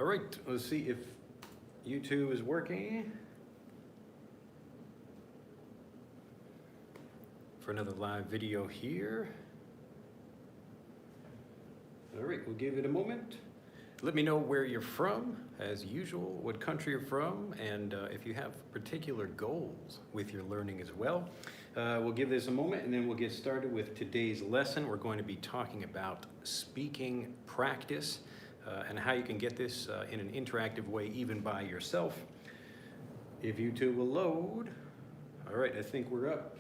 All right, let's see if YouTube is working for another live video here. All right, we'll give it a moment. Let me know where you're from, as usual, what country you're from, and if you have particular goals with your learning as well. We'll give this a moment and then we'll get started with today's lesson. We're going to be talking about speaking practice and how you can get this in an interactive way, even by yourself. If YouTube will load. All right, I think we're up.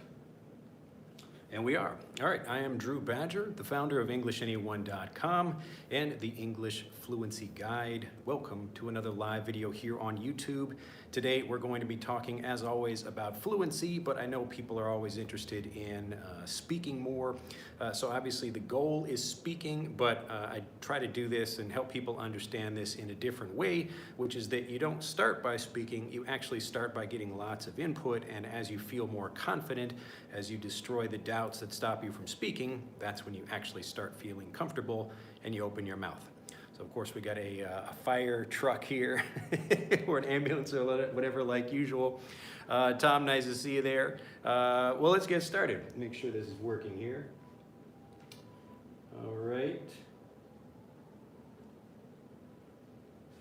And we are. All right, I am Drew Badger, the founder of EnglishAnyone.com and the English Fluency Guide. Welcome to another live video here on YouTube. Today we're going to be talking, as always, about fluency, but I know people are always interested in speaking more. So obviously the goal is speaking, but I try to do this and help people understand this in a different way, which is that you don't start by speaking, you actually start by getting lots of input, and as you feel more confident, as you destroy the doubts that stop you from speaking, that's when you actually start feeling comfortable and you open your mouth. So of course we got a fire truck here or an ambulance or whatever like usual. Tom, nice to see you there. Well, let's get started. Make sure this is working here. All right.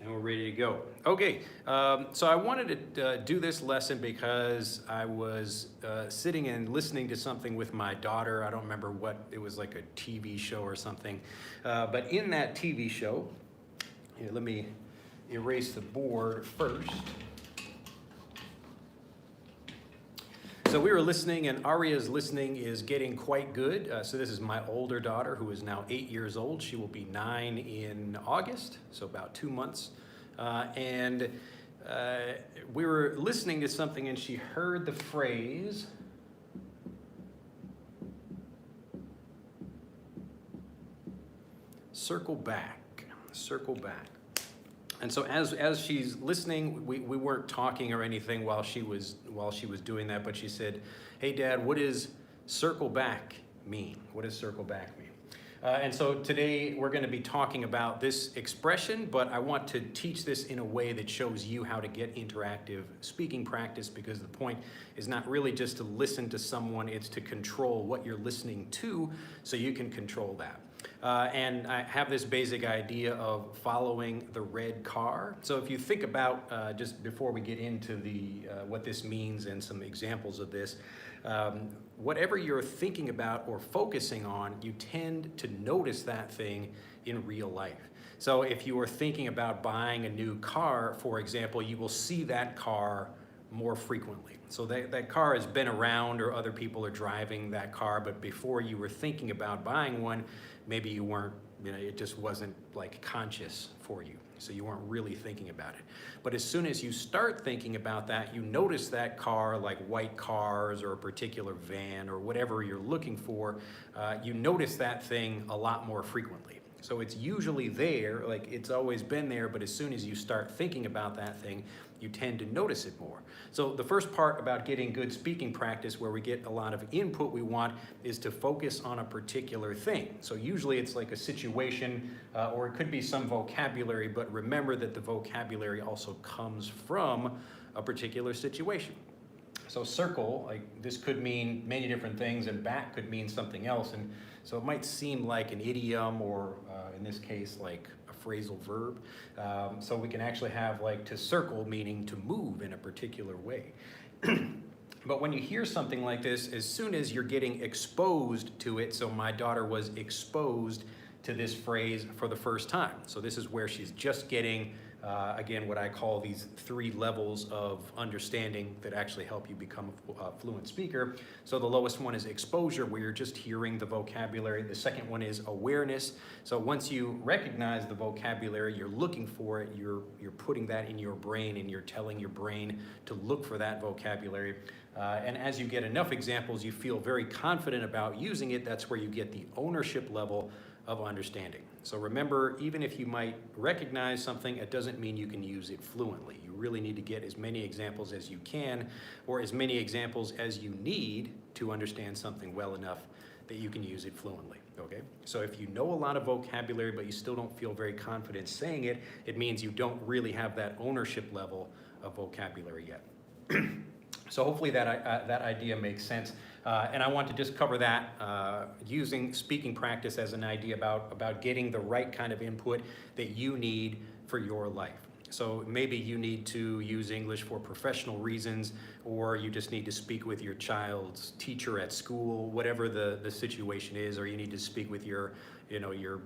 And we're ready to go. Okay, so I wanted to do this lesson because I was sitting and listening to something with my daughter. I don't remember what, it was like a TV show or something. But in that TV show, here, let me erase the board first. So we were listening, and Aria's listening is getting quite good. So this is my older daughter, who is now 8 years old. She will be 9 in August, so about 2 months. We were listening to something, and she heard the phrase, circle back, circle back. And so as she's listening, we weren't talking or anything while she was doing that, but she said, "Hey Dad, what does circle back mean? What does circle back mean?" And so today we're going to be talking about this expression, but I want to teach this in a way that shows you how to get interactive speaking practice, because the point is not really just to listen to someone, it's to control what you're listening to so you can control that. And I have this basic idea of following the red car. So if you think about, just before we get into the what this means and some examples of this, whatever you're thinking about or focusing on, you tend to notice that thing in real life. So if you are thinking about buying a new car, for example, you will see that car more frequently. So that car has been around, or other people are driving that car, but before you were thinking about buying one, maybe you weren't, it just wasn't like conscious for you. So you weren't really thinking about it. But as soon as you start thinking about that, you notice that car, like white cars or a particular van or whatever you're looking for, you notice that thing a lot more frequently. So it's usually there, like it's always been there, but as soon as you start thinking about that thing, you tend to notice it more. So the first part about getting good speaking practice, where we get a lot of input we want, is to focus on a particular thing. So usually it's like a situation, or it could be some vocabulary, but remember that the vocabulary also comes from a particular situation. So circle, like this could mean many different things, and back could mean something else. And so it might seem like an idiom, or in this case, like a phrasal verb. So we can actually have like to circle meaning to move in a particular way. But when you hear something like this, as soon as you're getting exposed to it, so my daughter was exposed to this phrase for the first time. So this is where she's just getting, again, what I call these 3 levels of understanding that actually help you become a fluent speaker. So the lowest one is exposure, where you're just hearing the vocabulary. The second one is awareness. So once you recognize the vocabulary, you're looking for it, you're putting that in your brain, and you're telling your brain to look for that vocabulary. And as you get enough examples, you feel very confident about using it. That's where you get the ownership level of understanding. So remember, even if you might recognize something, it doesn't mean you can use it fluently. You really need to get as many examples as you can, or as many examples as you need to understand something well enough that you can use it fluently, okay? So if you know a lot of vocabulary, but you still don't feel very confident saying it, it means you don't really have that ownership level of vocabulary yet. So hopefully that idea makes sense. And I want to just cover that using speaking practice as an idea about getting the right kind of input that you need for your life. So maybe you need to use English for professional reasons, or you just need to speak with your child's teacher at school, whatever the situation is, or you need to speak with your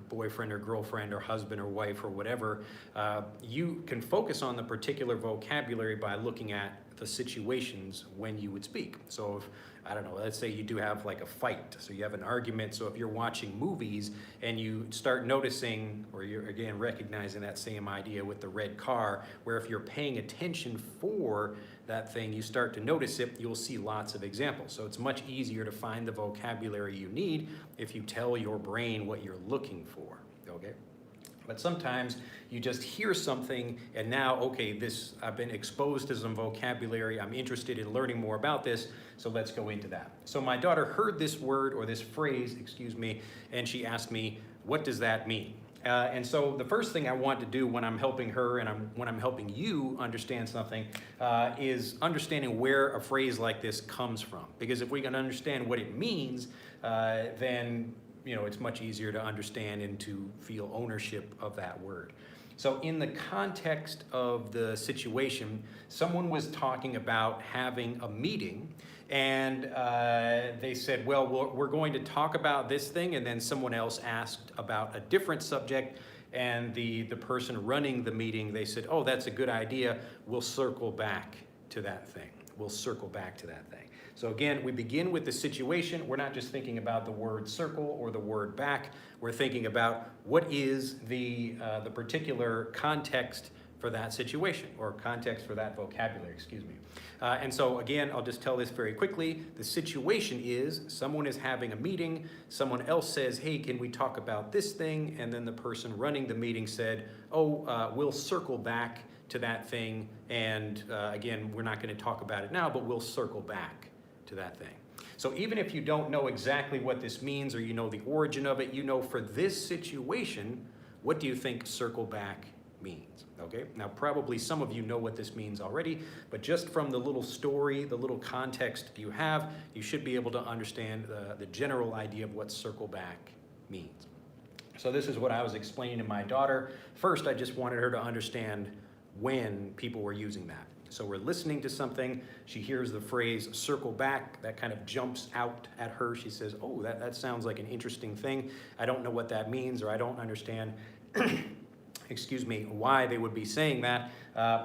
boyfriend or girlfriend or husband or wife or whatever. You can focus on the particular vocabulary by looking at the situations when you would speak. So if, I don't know, let's say you do have like a fight, so you have an argument. So if you're watching movies and you start noticing, or you're again recognizing that same idea with the red car, where if you're paying attention for that thing, you start to notice it, you'll see lots of examples. So it's much easier to find the vocabulary you need if you tell your brain what you're looking for, okay? But sometimes you just hear something and now, okay, I've been exposed to some vocabulary, I'm interested in learning more about this, so let's go into that. So my daughter heard this word, or this phrase, excuse me, and she asked me, what does that mean? And so the first thing I want to do when I'm helping her and when I'm helping you understand something is understanding where a phrase like this comes from. Because if we can understand what it means, then it's much easier to understand and to feel ownership of that word. So in the context of the situation, someone was talking about having a meeting, and they said, well, we're going to talk about this thing, and then someone else asked about a different subject, and the person running the meeting, they said, oh, that's a good idea, we'll circle back to that thing. We'll circle back to that thing. So again, we begin with the situation. We're not just thinking about the word circle or the word back. We're thinking about what is the particular context for that situation, or context for that vocabulary, excuse me. And so again, I'll just tell this very quickly. The situation is someone is having a meeting. Someone else says, hey, can we talk about this thing? And then the person running the meeting said, oh, we'll circle back to that thing. And again, we're not going to talk about it now, but we'll circle back to that thing. So even if you don't know exactly what this means, or you know the origin of it, for this situation, what do you think circle back means? Okay, now probably some of you know what this means already, but just from the little story, the little context you have, you should be able to understand the general idea of what circle back means. So this is what I was explaining to my daughter. First, I just wanted her to understand when people were using that. So we're listening to something, she hears the phrase circle back, that kind of jumps out at her. She says, oh, that sounds like an interesting thing. I don't know what that means, or I don't understand, excuse me, why they would be saying that.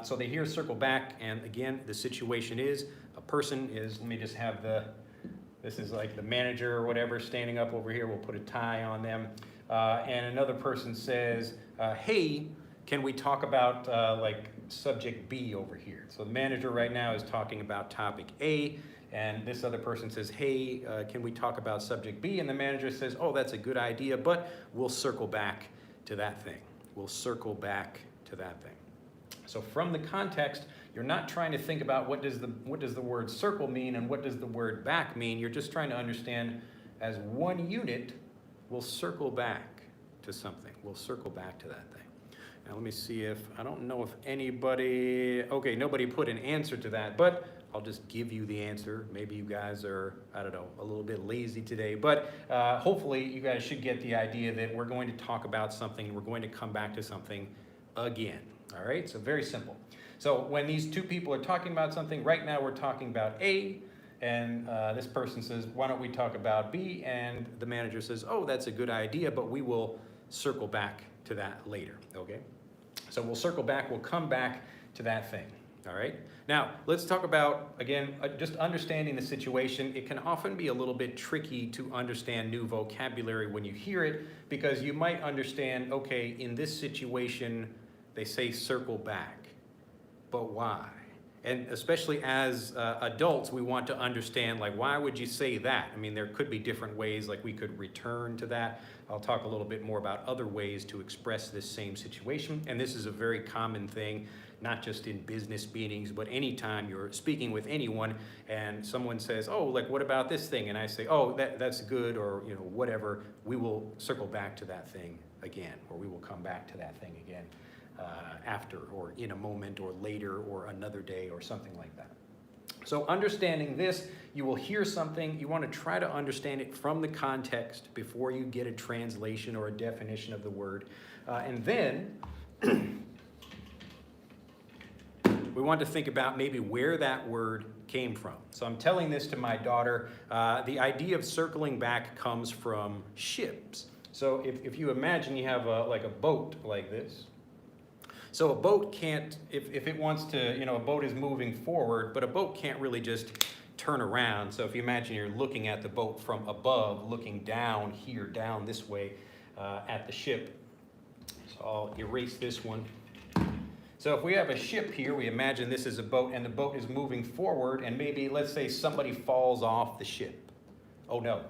So they hear circle back, and again, the situation is, a person is, let me just have this is like the manager or whatever standing up over here, we'll put a tie on them. And another person says, hey, can we talk about like subject B over here? So the manager right now is talking about topic A, and this other person says, hey, can we talk about subject B? And the manager says, oh, that's a good idea, but we'll circle back to that thing. We'll circle back to that thing. So from the context, you're not trying to think about what does the word circle mean and what does the word back mean. You're just trying to understand, as one unit, we'll circle back to something. We'll circle back to that thing. Now let me see if, I don't know if anybody, okay, nobody put an answer to that, but I'll just give you the answer. Maybe you guys are, I don't know, a little bit lazy today, but hopefully you guys should get the idea that we're going to talk about something, we're going to come back to something again, all right? So very simple. So when these two people are talking about something, right now we're talking about A, and this person says, why don't we talk about B? And the manager says, oh, that's a good idea, but we will circle back to that later, okay? So we'll circle back, we'll come back to that thing, all right? Now, let's talk about, again, just understanding the situation. It can often be a little bit tricky to understand new vocabulary when you hear it, because you might understand, okay, in this situation, they say circle back, but why? And especially as adults, we want to understand, like, why would you say that? I mean, there could be different ways, like we could return to that. I'll talk a little bit more about other ways to express this same situation. And this is a very common thing, not just in business meetings, but anytime you're speaking with anyone and someone says, oh, like, what about this thing? And I say, oh, that's good, or, you know, whatever. We will circle back to that thing again, or we will come back to that thing again. After, or in a moment, or later, or another day, or something like that. So understanding this, you will hear something, you want to try to understand it from the context before you get a translation or a definition of the word. And then we want to think about maybe where that word came from. So I'm telling this to my daughter. The idea of circling back comes from ships. So if you imagine you have like a boat like this. So a boat can't, if it wants to, you know, a boat is moving forward, but a boat can't really just turn around. So if you imagine you're looking at the boat from above, looking down here, down this way at the ship. So I'll erase this one. So if we have a ship here, we imagine this is a boat and the boat is moving forward, and maybe, let's say, somebody falls off the ship. Oh no.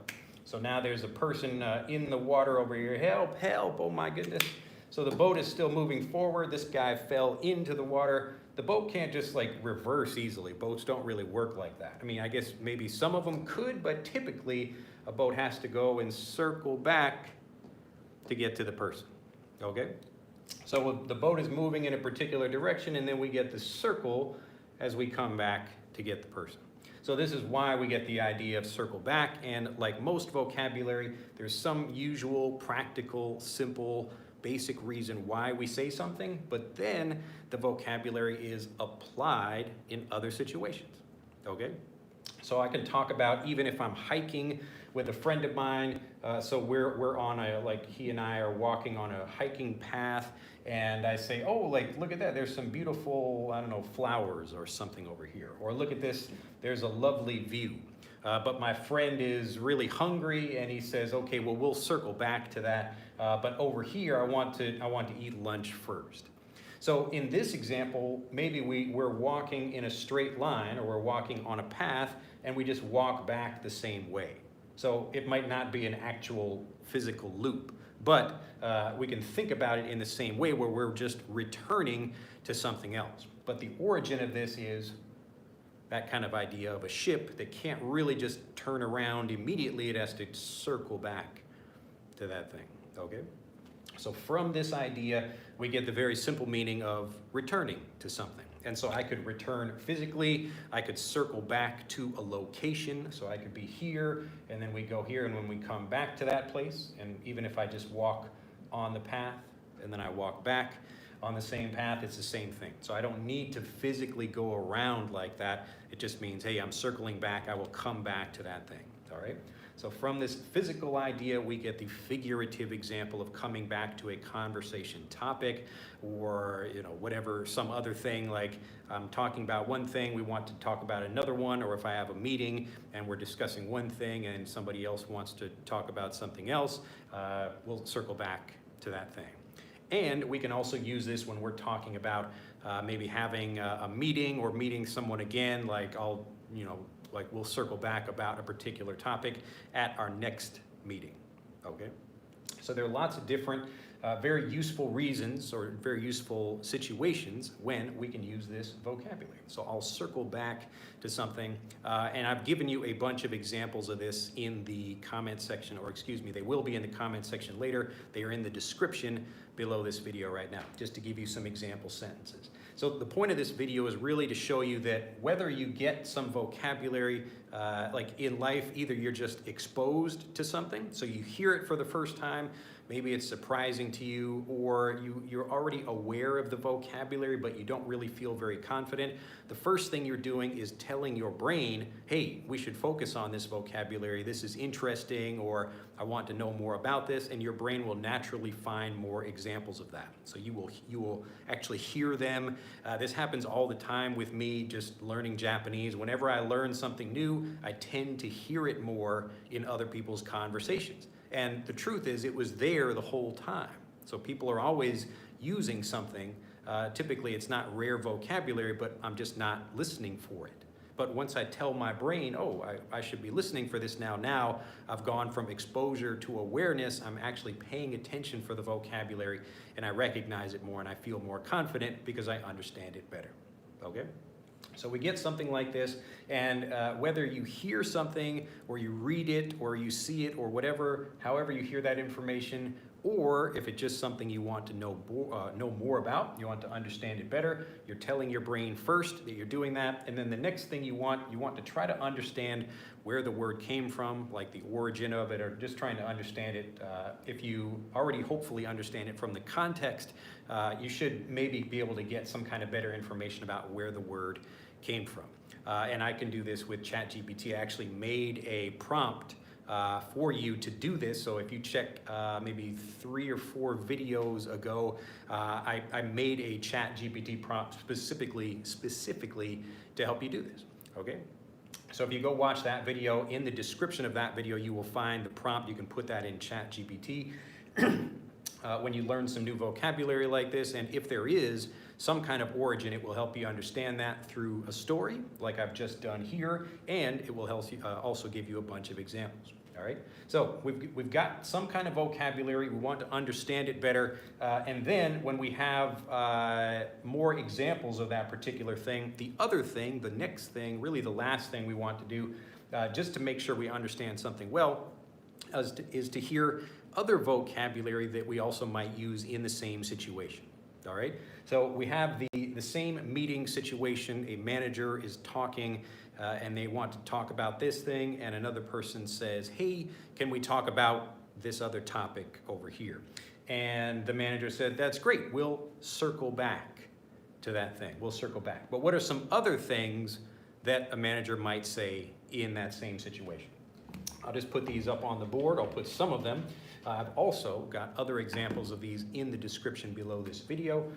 So now there's a person in the water over here. Help, help, oh my goodness. So the boat is still moving forward. This guy fell into the water. The boat can't just like reverse easily. Boats don't really work like that. I mean, I guess maybe some of them could, but typically a boat has to go and circle back to get to the person, okay? So the boat is moving in a particular direction, and then we get the circle as we come back to get the person. So this is why we get the idea of circle back, and like most vocabulary, there's some usual, practical, simple, basic reason why we say something, but then the vocabulary is applied in other situations, okay? So I can talk about, even if I'm hiking with a friend of mine, so we're on like he and I are walking on a hiking path, and I say, oh, like, look at that, there's some beautiful, I don't know, flowers or something over here. Or look at this, there's a lovely view. But my friend is really hungry, and he says, okay, well, we'll circle back to that. But over here, I want to eat lunch first. So in this example, maybe we're walking in a straight line, or we're walking on a path, and we just walk back the same way. So it might not be an actual physical loop, but we can think about it in the same way, where we're just returning to something else. But the origin of this is that kind of idea of a ship that can't really just turn around immediately. It has to circle back to that thing, okay? So from this idea, we get the very simple meaning of returning to something. And so I could return physically, I could circle back to a location, so I could be here, and then we go here, and when we come back to that place, and even if I just walk on the path, and then I walk back on the same path, it's the same thing. So I don't need to physically go around like that. It just means, hey, I'm circling back, I will come back to that thing, all right? So from this physical idea, we get the figurative example of coming back to a conversation topic, or, you know, whatever, some other thing, like I'm talking about one thing, we want to talk about another one, or if I have a meeting and we're discussing one thing and somebody else wants to talk about something else, we'll circle back to that thing. And we can also use this when we're talking about maybe having a meeting or meeting someone again, like we'll circle back about a particular topic at our next meeting, okay? So there are lots of different very useful reasons or very useful situations when we can use this vocabulary. So I'll circle back to something, and I've given you a bunch of examples of this in the comment section, or excuse me, they will be in the comment section later. They are in the description below this video right now, just to give you some example sentences. So the point of this video is really to show you that whether you get some vocabulary like in life, either you're just exposed to something, so you hear it for the first time, maybe it's surprising to you, or you're already aware of the vocabulary, but you don't really feel very confident. The first thing you're doing is telling your brain, hey, we should focus on this vocabulary, this is interesting, or I want to know more about this, and your brain will naturally find more examples of that. So you will actually hear them. This happens all the time with me just learning Japanese. Whenever I learn something new, I tend to hear it more in other people's conversations. And the truth is, it was there the whole time. So people are always using something typically it's not rare vocabulary, but I'm just not listening for it. But once I tell my brain, oh, I should be listening for this now I've gone from exposure to awareness. I'm actually paying attention for the vocabulary, and I recognize it more, and I feel more confident because I understand it better. Okay? So we get something like this, and whether you hear something, or you read it, or you see it, or whatever, however you hear that information, or if it's just something you want to know more about, you want to understand it better, you're telling your brain first that you're doing that, and then the next thing you want to try to understand where the word came from, like the origin of it, or just trying to understand it. If you already hopefully understand it from the context, you should maybe be able to get some kind of better information about where the word came from. And I can do this with ChatGPT. I actually made a prompt for you to do this. So if you check maybe 3 or 4 videos ago, I made a ChatGPT prompt specifically to help you do this, okay? So if you go watch that video, in the description of that video, you will find the prompt. You can put that in ChatGPT when you learn some new vocabulary like this, and if there is some kind of origin, it will help you understand that through a story, like I've just done here, and it will help you, also give you a bunch of examples. All right, so we've got some kind of vocabulary. We want to understand it better, and then when we have more examples of that particular thing, the other thing, the next thing, really the last thing we want to do, just to make sure we understand something well, is to hear other vocabulary that we also might use in the same situation. All right, so we have the same meeting situation. A manager is talking and they want to talk about this thing, and another person says, hey, can we talk about this other topic over here? And the manager said, that's great, we'll circle back to that thing. We'll circle back. But what are some other things that a manager might say in that same situation? I'll just put these up on the board. I'll put some of them. I've also got other examples of these in the description below this video,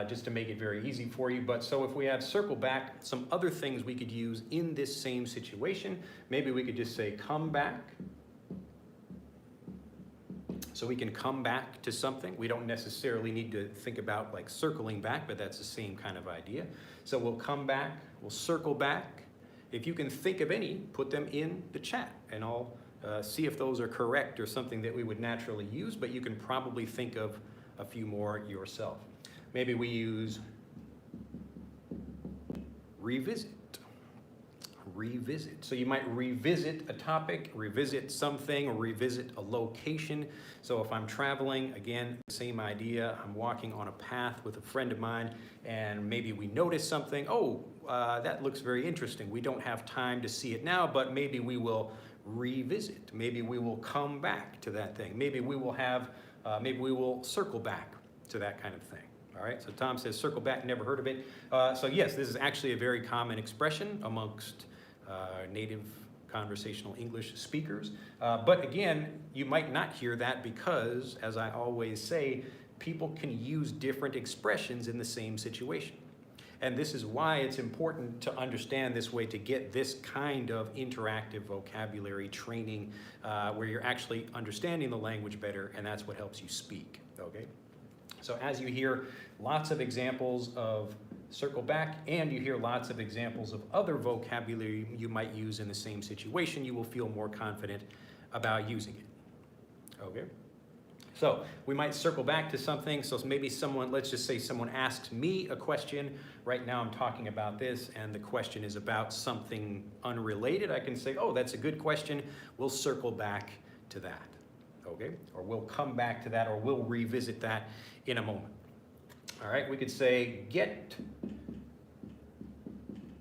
just to make it very easy for you. But so if we have circle back, some other things we could use in this same situation, maybe we could just say come back. So we can come back to something. We don't necessarily need to think about like circling back, but that's the same kind of idea. So we'll come back, we'll circle back. If you can think of any, put them in the chat, and I'll see if those are correct or something that we would naturally use, but you can probably think of a few more yourself. Maybe we use revisit. Revisit. So you might revisit a topic, revisit something, or revisit a location. So if I'm traveling, again, same idea. I'm walking on a path with a friend of mine, and maybe we notice something. Oh, that looks very interesting. We don't have time to see it now, but maybe we will revisit. Maybe we will come back to that thing. Maybe we will have, maybe we will circle back to that kind of thing. All right, so Tom says circle back, never heard of it. So yes, this is actually a very common expression amongst native conversational English speakers. But again, you might not hear that because, as I always say, people can use different expressions in the same situation. And this is why it's important to understand this way, to get this kind of interactive vocabulary training where you're actually understanding the language better, and that's what helps you speak, okay? So as you hear lots of examples of circle back, and you hear lots of examples of other vocabulary you might use in the same situation, you will feel more confident about using it, okay? So we might circle back to something. So maybe someone, let's just say someone asks me a question. Right now I'm talking about this, and the question is about something unrelated. I can say, oh, that's a good question. We'll circle back to that, okay? Or we'll come back to that, or we'll revisit that in a moment. All right, we could say get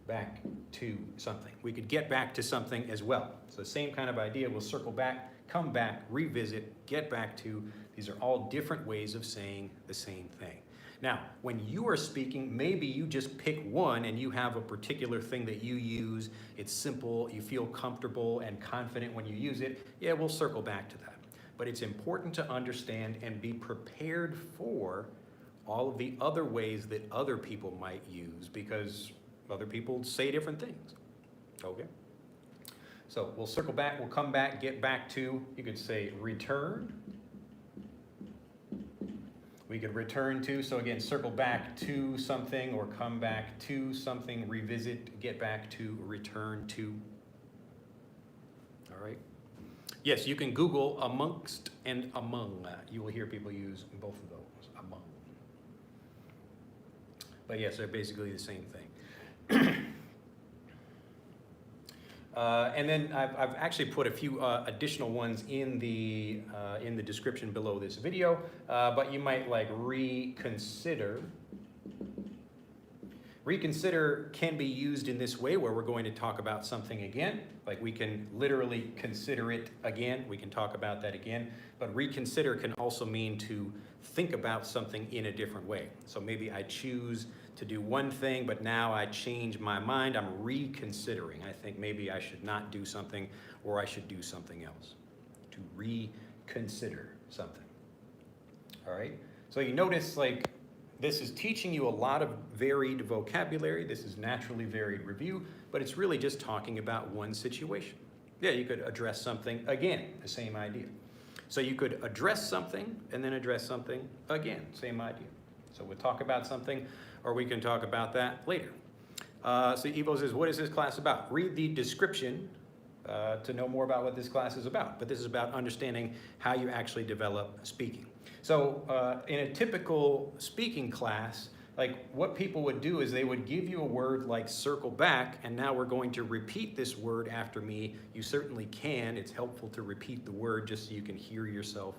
back to something. We could get back to something as well. So the same kind of idea, we'll circle back, come back, revisit, get back to. These are all different ways of saying the same thing. Now, when you are speaking, maybe you just pick one and you have a particular thing that you use. It's simple, you feel comfortable and confident when you use it. Yeah, we'll circle back to that. But it's important to understand and be prepared for all of the other ways that other people might use, because other people say different things, okay? So we'll circle back, we'll come back, get back to. You could say return. We We could return to, so again, circle back to something or come back to something, revisit, get back to, return to. All right. Yes, you can Google amongst and among. You will hear people use both of those, among. But yes, they're basically the same thing. And then I've actually put a few additional ones in the description below this video, but you might like reconsider. Reconsider can be used in this way where we're going to talk about something again. Like we can literally consider it again. We can talk about that again. But reconsider can also mean to think about something in a different way. So maybe I choose to do one thing, but now I change my mind. I'm reconsidering. I think maybe I should not do something or I should do something else. To reconsider something. All right? So you notice like this is teaching you a lot of varied vocabulary. This is naturally varied review, but it's really just talking about one situation. Yeah, you could address something again, the same idea. So you could address something and then address something again, same idea. So we'll talk about something or we can talk about that later. So Evo says, what is this class about? Read the description to know more about what this class is about. But this is about understanding how you actually develop speaking. So in a typical speaking class, like what people would do is they would give you a word like circle back, and now we're going to repeat this word after me. You certainly can. It's helpful to repeat the word just so you can hear yourself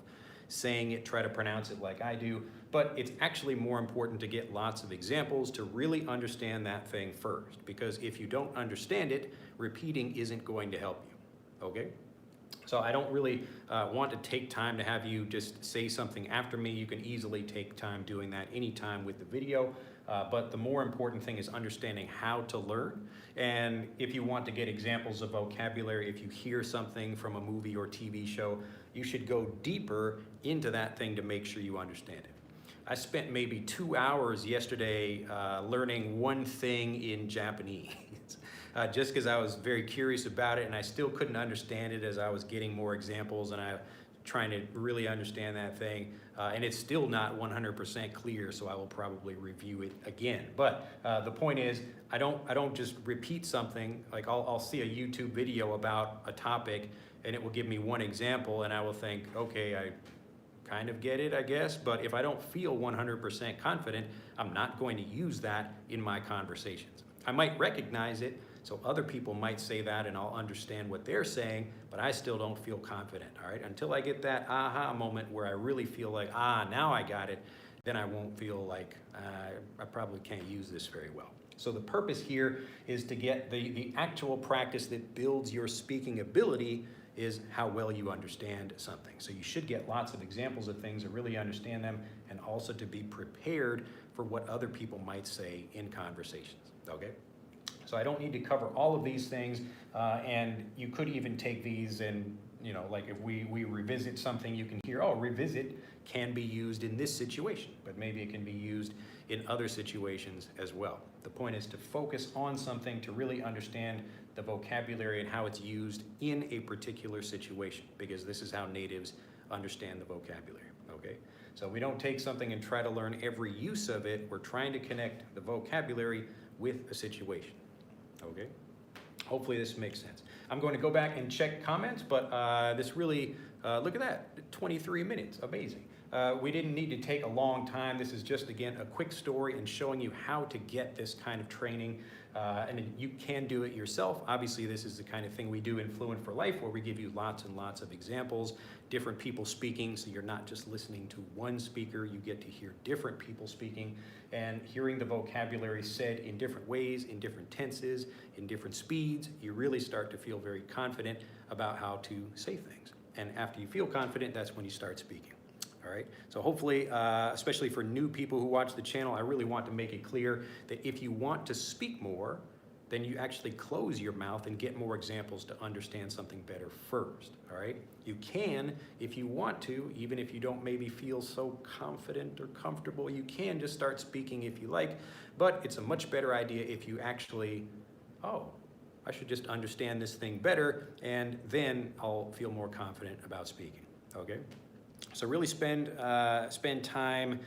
saying it, try to pronounce it like I do. But it's actually more important to get lots of examples to really understand that thing first. Because if you don't understand it, repeating isn't going to help you, okay? So I don't really want to take time to have you just say something after me. You can easily take time doing that anytime with the video. But the more important thing is understanding how to learn. And if you want to get examples of vocabulary, if you hear something from a movie or TV show, you should go deeper into that thing to make sure you understand it. I spent maybe 2 hours yesterday learning one thing in Japanese. Just because I was very curious about it and I still couldn't understand it as I was getting more examples and I trying to really understand that thing. And it's still not 100% clear, so I will probably review it again. But the point is, I don't just repeat something. Like I'll see a YouTube video about a topic and it will give me one example and I will think, okay, I kind of get it, I guess. But if I don't feel 100% confident, I'm not going to use that in my conversations. I might recognize it, so other people might say that and I'll understand what they're saying, but I still don't feel confident, all right? Until I get that aha moment where I really feel like, now I got it, then I won't feel like I probably can't use this very well. So the purpose here is to get the actual practice that builds your speaking ability is how well you understand something. So you should get lots of examples of things to really understand them and also to be prepared for what other people might say in conversations, okay? So I don't need to cover all of these things, and you could even take these and, you know, like if we revisit something, you can hear, oh, revisit can be used in this situation, but maybe it can be used in other situations as well. The point is to focus on something to really understand the vocabulary and how it's used in a particular situation, because this is how natives understand the vocabulary, okay? So we don't take something and try to learn every use of it. We're trying to connect the vocabulary with a situation. Okay, hopefully this makes sense. I'm going to go back and check comments, but this really, look at that, 23 minutes, amazing. We didn't need to take a long time. This is just, again, a quick story and showing you how to get this kind of training. And you can do it yourself. Obviously, this is the kind of thing we do in Fluent for Life, where we give you lots and lots of examples, different people speaking, so you're not just listening to one speaker, you get to hear different people speaking and hearing the vocabulary said in different ways, in different tenses, in different speeds. You really start to feel very confident about how to say things. And after you feel confident, that's when you start speaking. All right, so hopefully, especially for new people who watch the channel, I really want to make it clear that if you want to speak more, then you actually close your mouth and get more examples to understand something better first, all right? You can, if you want to, even if you don't maybe feel so confident or comfortable, you can just start speaking if you like, but it's a much better idea if you actually, I should just understand this thing better, and then I'll feel more confident about speaking, okay? So really spend time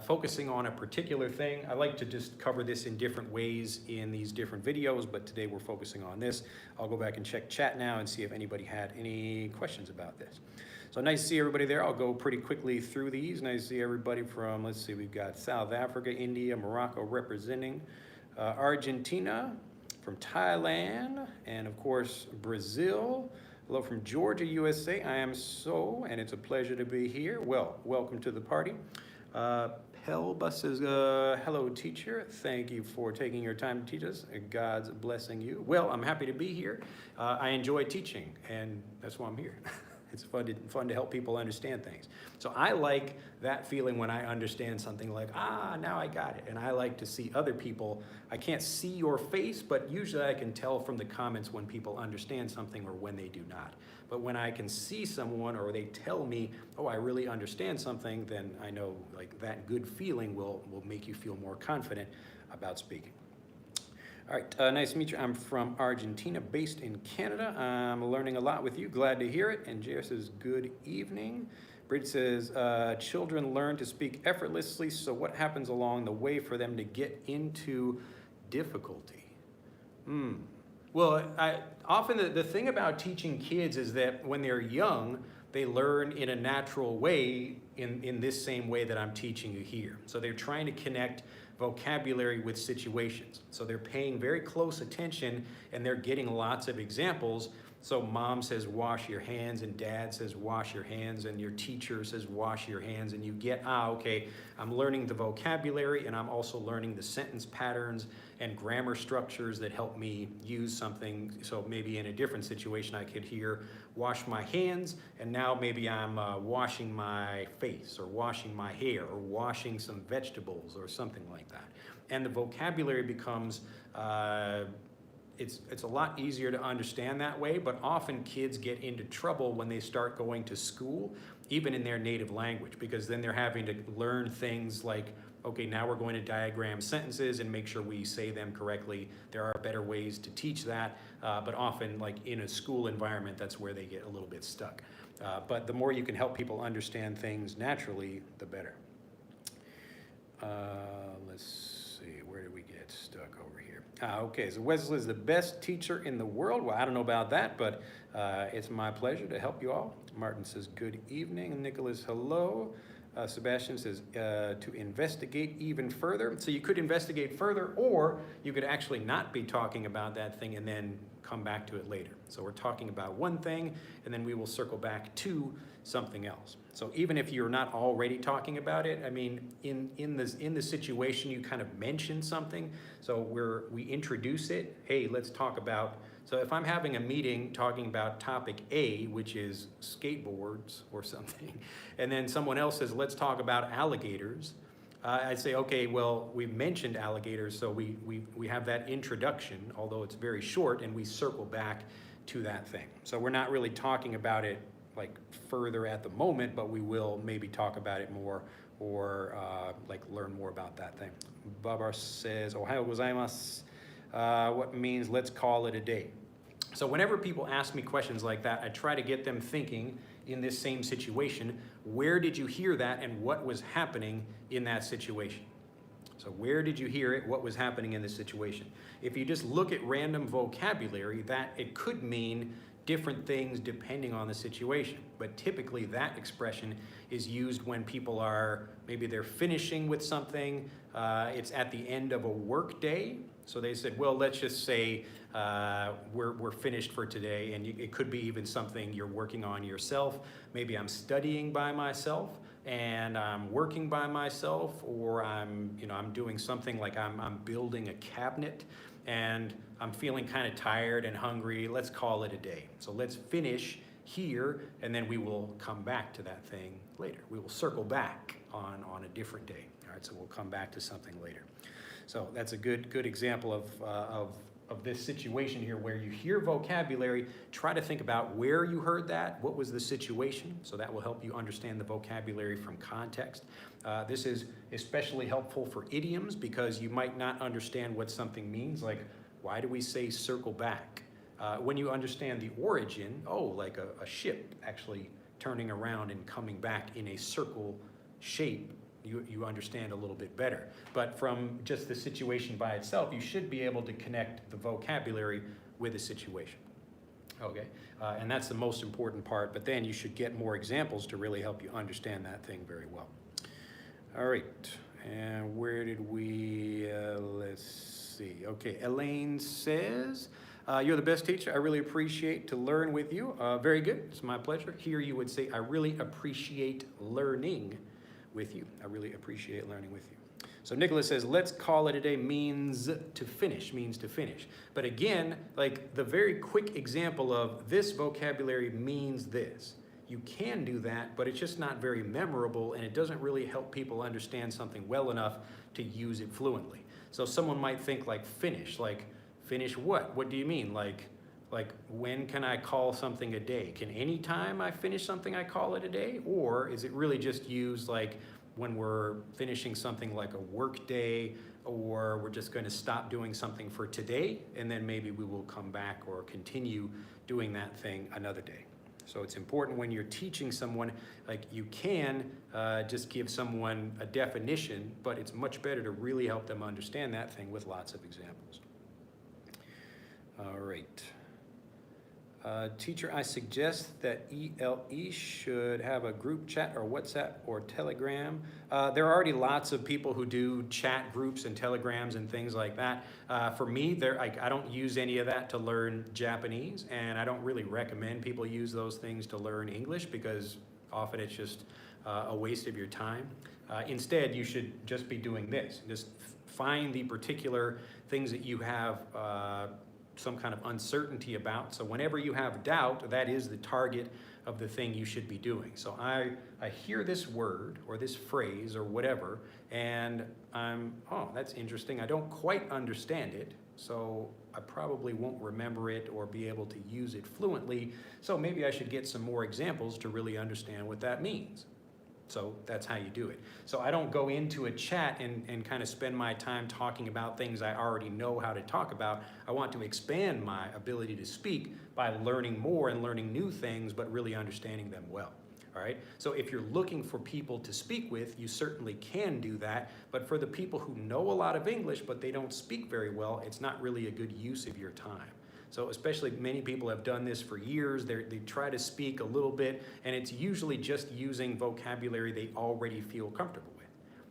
focusing on a particular thing. I like to just cover this in different ways in these different videos, but today we're focusing on this. I'll go back and check chat now and see if anybody had any questions about this. So nice to see everybody there. I'll go pretty quickly through these. Nice to see everybody from, let's see, we've got South Africa, India, Morocco representing, Argentina, from Thailand, and of course, Brazil. Hello from Georgia, USA. I am so, and it's a pleasure to be here. Well, welcome to the party. Pelba says, hello teacher, thank you for taking your time to teach us. God's blessing you. Well, I'm happy to be here. I enjoy teaching, and that's why I'm here. It's fun to help people understand things. So I like that feeling when I understand something like, now I got it. And I like to see other people. I can't see your face, but usually I can tell from the comments when people understand something or when they do not. But when I can see someone or they tell me, oh, I really understand something, then I know like that good feeling will make you feel more confident about speaking. All right, nice to meet you. I'm from Argentina, based in Canada. I'm learning a lot with you. Glad to hear it. And JR says, good evening. Bridge says, children learn to speak effortlessly, so what happens along the way for them to get into difficulty? Well, often the thing about teaching kids is that when they're young, they learn in a natural way in this same way that I'm teaching you here. So they're trying to connect vocabulary with situations. So they're paying very close attention and they're getting lots of examples. So mom says, wash your hands, and dad says, wash your hands, and your teacher says, wash your hands, and you get, okay, I'm learning the vocabulary and I'm also learning the sentence patterns and grammar structures that help me use something. So maybe in a different situation, I could hear, wash my hands, and now maybe I'm washing my face or washing my hair or washing some vegetables or something like that. And the vocabulary becomes, it's a lot easier to understand that way, but often kids get into trouble when they start going to school, even in their native language, because then they're having to learn things like, okay, now we're going to diagram sentences and make sure we say them correctly. There are better ways to teach that, but often like in a school environment, that's where they get a little bit stuck. But the more you can help people understand things naturally, the better. Let's see, where did we get stuck over here? Okay, so Wesley is the best teacher in the world. Well, I don't know about that, but it's my pleasure to help you all. Martin says, good evening. Nicholas, hello. Sebastian says, to investigate even further. So you could investigate further, or you could actually not be talking about that thing and then come back to it later. So we're talking about one thing, and then we will circle back to something else. So even if you're not already talking about it, I mean, in the situation, you kind of mention something. So we introduce it. Hey, let's talk about. So if I'm having a meeting talking about topic A, which is skateboards or something, and then someone else says, let's talk about alligators, I'd say, okay, well, we've mentioned alligators, so we have that introduction, although it's very short, and we circle back to that thing. So we're not really talking about it like further at the moment, but we will maybe talk about it more or like learn more about that thing. Babar says, Ohayou gozaimasu. What means let's call it a day. So whenever people ask me questions like that, I try to get them thinking in this same situation, where did you hear that and what was happening in that situation? So where did you hear it? What was happening in this situation? If you just look at random vocabulary, that it could mean different things depending on the situation. But typically that expression is used when people are, maybe they're finishing with something, it's at the end of a work day. So they said, well, let's just say we're finished for today, and it could be even something you're working on yourself. Maybe I'm studying by myself, and I'm working by myself, or I'm doing something like I'm building a cabinet, and I'm feeling kind of tired and hungry. Let's call it a day. So let's finish here, and then we will come back to that thing later. We will circle back on a different day. All right, so we'll come back to something later. So that's a good example of this situation here where you hear vocabulary. Try to think about where you heard that, what was the situation, so that will help you understand the vocabulary from context. This is especially helpful for idioms because you might not understand what something means, like why do we say circle back? When you understand the origin, like a ship actually turning around and coming back in a circle shape, you understand a little bit better. But from just the situation by itself, you should be able to connect the vocabulary with the situation. Okay, and that's the most important part, but then you should get more examples to really help you understand that thing very well. All right, and where did we, let's see. Okay, Elaine says, you're the best teacher. I really appreciate to learn with you. Very good, it's my pleasure. Here you would say, I really appreciate learning with you. I really appreciate learning with you. So Nicholas says, let's call it a day means to finish. But again, like the very quick example of this vocabulary means this. You can do that, but it's just not very memorable, and it doesn't really help people understand something well enough to use it fluently. So someone might think like finish what? What do you mean? Like when can I call something a day? Can any time I finish something I call it a day? Or is it really just used like when we're finishing something like a work day, or we're just going to stop doing something for today, and then maybe we will come back or continue doing that thing another day. So it's important when you're teaching someone, like you can just give someone a definition, but it's much better to really help them understand that thing with lots of examples. All right. Teacher, I suggest that ELE should have a group chat or WhatsApp or Telegram. There are already lots of people who do chat groups and telegrams and things like that. For me, I don't use any of that to learn Japanese, and I don't really recommend people use those things to learn English because often it's just a waste of your time. Instead, you should just be doing this. Just find the particular things that you have some kind of uncertainty about. So whenever you have doubt, that is the target of the thing you should be doing. So I hear this word or this phrase or whatever, and oh, that's interesting. I don't quite understand it, so I probably won't remember it or be able to use it fluently. So maybe I should get some more examples to really understand what that means. So that's how you do it. So I don't go into a chat and kind of spend my time talking about things I already know how to talk about. I want to expand my ability to speak by learning more and learning new things, but really understanding them well. All right. So if you're looking for people to speak with, you certainly can do that. But for the people who know a lot of English, but they don't speak very well, it's not really a good use of your time. So especially many people have done this for years. They try to speak a little bit, and it's usually just using vocabulary they already feel comfortable with.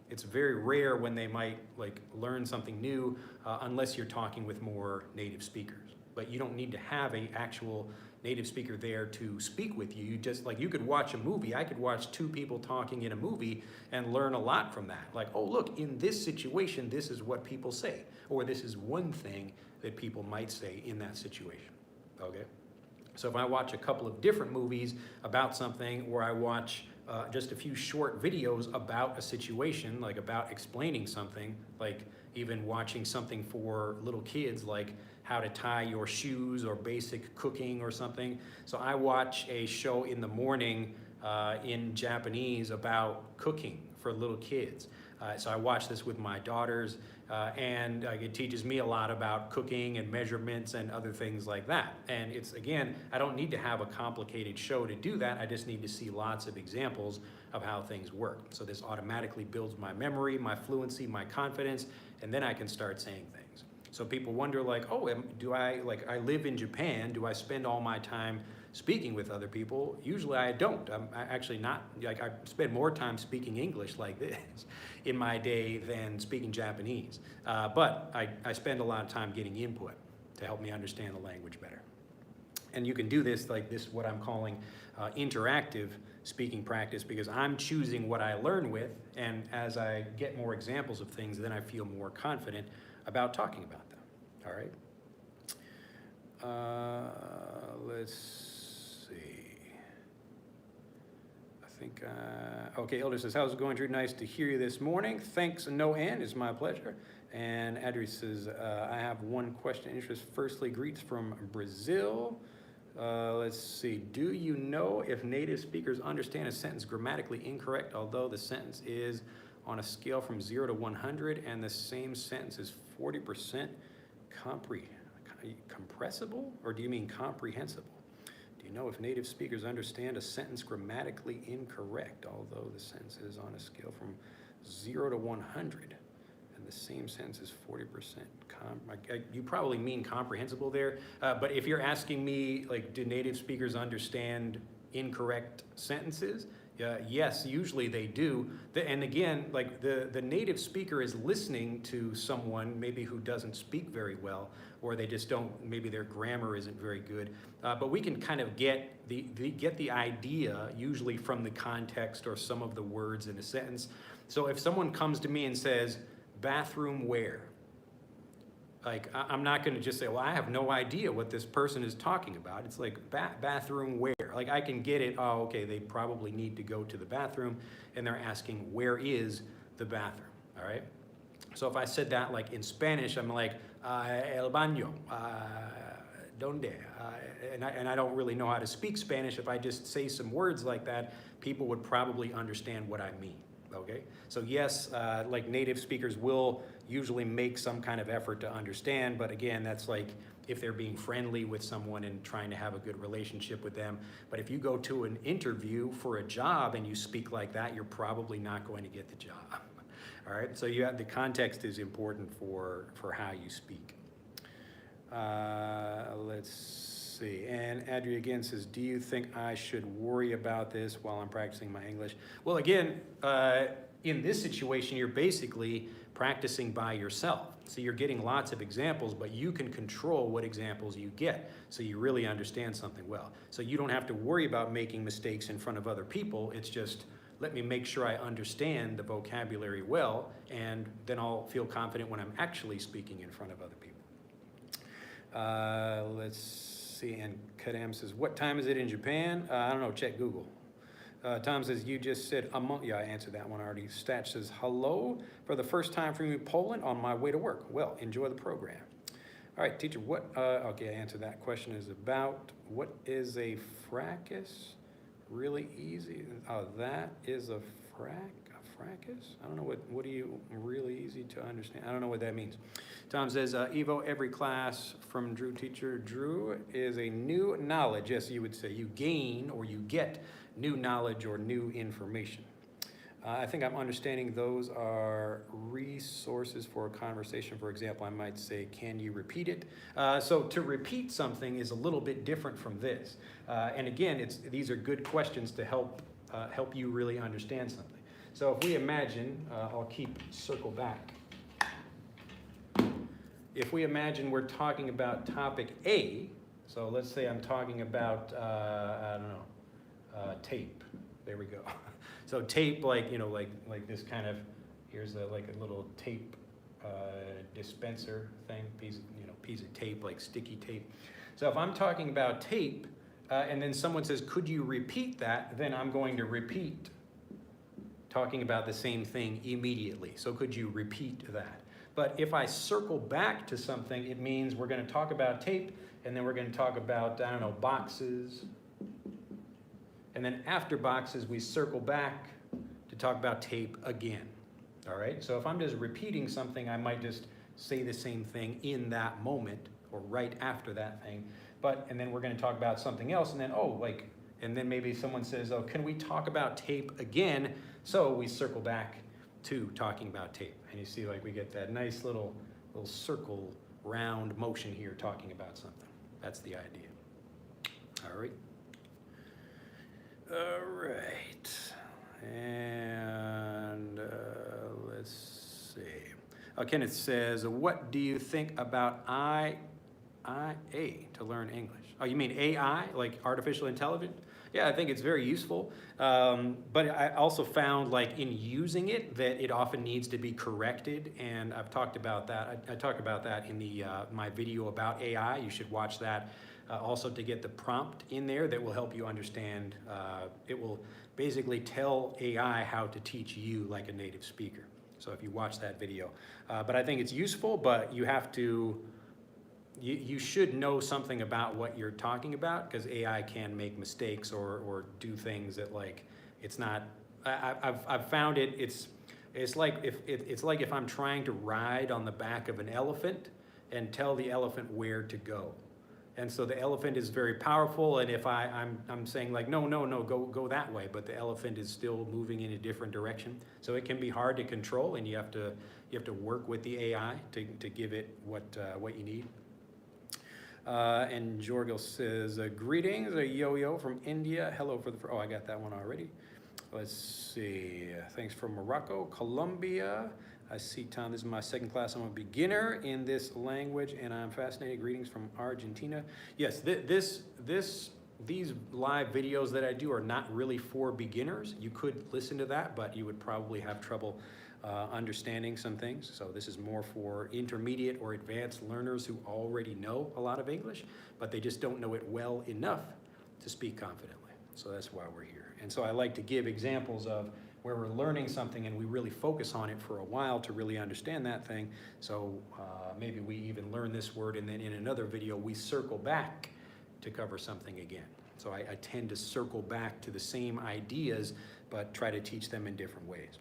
It's very rare when they might like learn something new unless you're talking with more native speakers. But you don't need to have an actual native speaker there to speak with you. You just like, you could watch a movie. I could watch two people talking in a movie and learn a lot from that. Like, oh, look, in this situation, this is what people say, or this is one thing that people might say in that situation, okay? So if I watch a couple of different movies about something, or I watch just a few short videos about a situation, like about explaining something, like even watching something for little kids, like how to tie your shoes or basic cooking or something. So I watch a show in the morning in Japanese about cooking for little kids. So I watch this with my daughters, and it teaches me a lot about cooking and measurements and other things like that. And it's, again, I don't need to have a complicated show to do that. I just need to see lots of examples of how things work. So this automatically builds my memory, my fluency, my confidence, and then I can start saying things. So people wonder like, oh, I live in Japan, do I spend all my time speaking with other people? Usually I don't. I'm actually not, like I spend more time speaking English like this in my day than speaking Japanese. But I spend a lot of time getting input to help me understand the language better. And you can do this like this, what I'm calling interactive speaking practice, because I'm choosing what I learn with, and as I get more examples of things, then I feel more confident about talking about them. All right. Let's see. I think, okay, Elder says, how's it going, Drew? Nice to hear you this morning. Thanks, no end. It's my pleasure. And Adri says, I have one question interest. Firstly, greets from Brazil. Let's see. Do you know if native speakers understand a sentence grammatically incorrect, although the sentence is on a scale from 0 to 100 and the same sentence is 40% compressible? Or do you mean comprehensible? Do you know if native speakers understand a sentence grammatically incorrect, although the sentence is on a scale from 0 to 100. And the same sentence is 40%. You probably mean comprehensible there, but if you're asking me, like, do native speakers understand incorrect sentences? Yes, usually they do. And again, like the native speaker is listening to someone maybe who doesn't speak very well, or they just don't, maybe their grammar isn't very good. But we can kind of get the idea usually from the context or some of the words in a sentence. So if someone comes to me and says, bathroom where? Like, I'm not going to just say, well, I have no idea what this person is talking about. It's like, bathroom where? Like, I can get it, oh, okay, they probably need to go to the bathroom, and they're asking, where is the bathroom, all right? So if I said that, like, in Spanish, I'm like, el baño, donde? And I don't really know how to speak Spanish. If I just say some words like that, people would probably understand what I mean. Okay, so yes, like native speakers will usually make some kind of effort to understand, but again, that's like if they're being friendly with someone and trying to have a good relationship with them. But if you go to an interview for a job and you speak like that, you're probably not going to get the job. All right, so you have, the context is important for how you speak. Let's see, and Adria again says, do you think I should worry about this while I'm practicing my English? Well, again, in this situation, you're basically practicing by yourself. So you're getting lots of examples, but you can control what examples you get, so you really understand something well. So you don't have to worry about making mistakes in front of other people. It's just, let me make sure I understand the vocabulary well, and then I'll feel confident when I'm actually speaking in front of other people. Let's see, and Kadam says, what time is it in Japan? I don't know, check Google. Tom says, you just said, yeah, I answered that one already. Statch says, hello, for the first time from Poland on my way to work. Well, enjoy the program. All right, teacher, what, okay, I answered that question is about, what is a fracas? Really easy. Oh, that is a fracas? I don't know, what do you, really easy to understand? I don't know what that means. Tom says, Evo, every class from Drew teacher. Drew is a new knowledge. Yes, you would say you gain or you get new knowledge or new information. I think I'm understanding those are resources for a conversation. For example, I might say, can you repeat it? So to repeat something is a little bit different from this. And again, these are good questions to help you really understand something. So if we imagine, I'll circle back. If we imagine we're talking about topic A, so let's say I'm talking about, I don't know, tape. There we go. So tape, like, you know, like this kind of, here's like a little tape dispenser thing, piece of tape, like sticky tape. So if I'm talking about tape, and then someone says, could you repeat that? Then I'm going to repeat talking about the same thing immediately. So could you repeat that? But if I circle back to something, it means we're going to talk about tape, and then we're going to talk about, I don't know, boxes. And then after boxes, we circle back to talk about tape again. All right? So if I'm just repeating something, I might just say the same thing in that moment or right after that thing. And then we're going to talk about something else, and then, and then maybe someone says, oh, can we talk about tape again? So we circle back to talking about tape. And you see, like, we get that nice little circle round motion here talking about something. That's the idea. All right. All right. And let's see. Kenneth says, what do you think about IA to learn English? Oh, you mean AI, like artificial intelligence? Yeah, I think it's very useful. But I also found, like, in using it, that it often needs to be corrected, and I've talked about that. I talk about that in my video about AI. You should watch that. Also, to get the prompt in there that will help you understand. It will basically tell AI how to teach you like a native speaker. So if you watch that video. But I think it's useful, but you have to, you should know something about what you're talking about, because AI can make mistakes or do things that, like, it's not, I've found it's like if I'm trying to ride on the back of an elephant and tell the elephant where to go. And so the elephant is very powerful, and if I'm saying like, no, no, no, go that way, but the elephant is still moving in a different direction. So it can be hard to control, and you have to work with the AI to give it what you need. And Jorgil says, greetings, a yo-yo from India. Hello for the, oh, I got that one already. Let's see, thanks from Morocco, Colombia. I see, Tom, this is my second class. I'm a beginner in this language, and I'm fascinated. Greetings from Argentina. Yes, these live videos that I do are not really for beginners. You could listen to that, but you would probably have trouble understanding some things. So this is more for intermediate or advanced learners who already know a lot of English, but they just don't know it well enough to speak confidently. So that's why we're here. And so I like to give examples of where we're learning something and we really focus on it for a while to really understand that thing. So maybe we even learn this word, and then in another video we circle back to cover something again. So I tend to circle back to the same ideas, but try to teach them in different ways.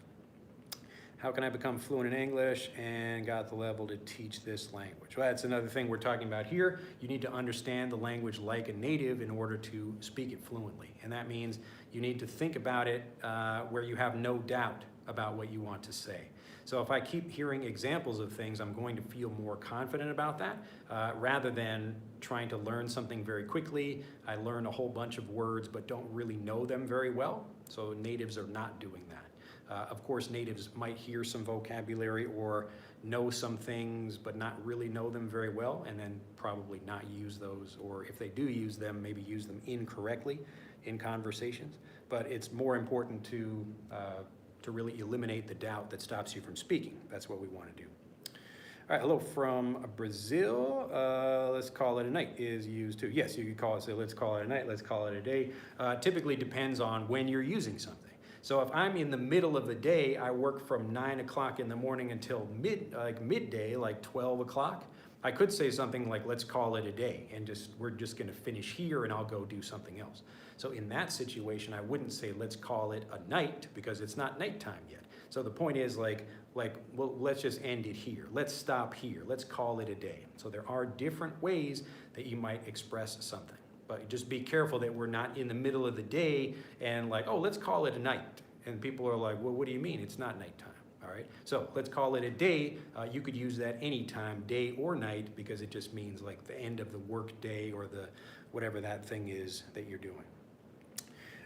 How can I become fluent in English and got the level to teach this language? Well, that's another thing we're talking about here. You need to understand the language like a native in order to speak it fluently. And that means you need to think about it where you have no doubt about what you want to say. So if I keep hearing examples of things, I'm going to feel more confident about that rather than trying to learn something very quickly. I learn a whole bunch of words but don't really know them very well. So natives are not doing that. Of course, natives might hear some vocabulary or know some things, but not really know them very well, and then probably not use those, or if they do use them, maybe use them incorrectly in conversations. But it's more important to really eliminate the doubt that stops you from speaking. That's what we want to do. All right, hello from Brazil. Let's call it a night is used too. Yes, you could call it, say, let's call it a night, let's call it a day. Typically depends on when you're using something. So if I'm in the middle of the day, I work from 9 o'clock in the morning until midday, like 12 o'clock. I could say something like, let's call it a day, and we're just gonna finish here and I'll go do something else. So in that situation, I wouldn't say, let's call it a night, because it's not nighttime yet. So the point is like, well, let's just end it here. Let's stop here. Let's call it a day. So there are different ways that you might express something. But just be careful that we're not in the middle of the day and like, oh, let's call it a night. And people are like, well, what do you mean? It's not nighttime, all right? So let's call it a day. You could use that anytime, day or night, because it just means like the end of the work day or the whatever that thing is that you're doing.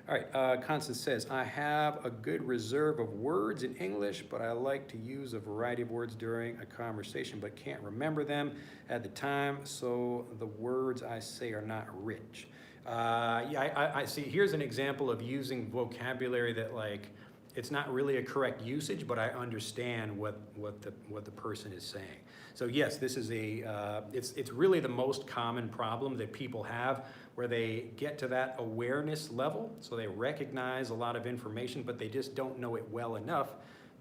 All right, Constance says, I have a good reserve of words in English, but I like to use a variety of words during a conversation, but can't remember them at the time, so the words I say are not rich. Yeah, I see, here's an example of using vocabulary that like, it's not really a correct usage, but I understand what the person is saying. So yes, this is it's really the most common problem that people have, where they get to that awareness level, so they recognize a lot of information, but they just don't know it well enough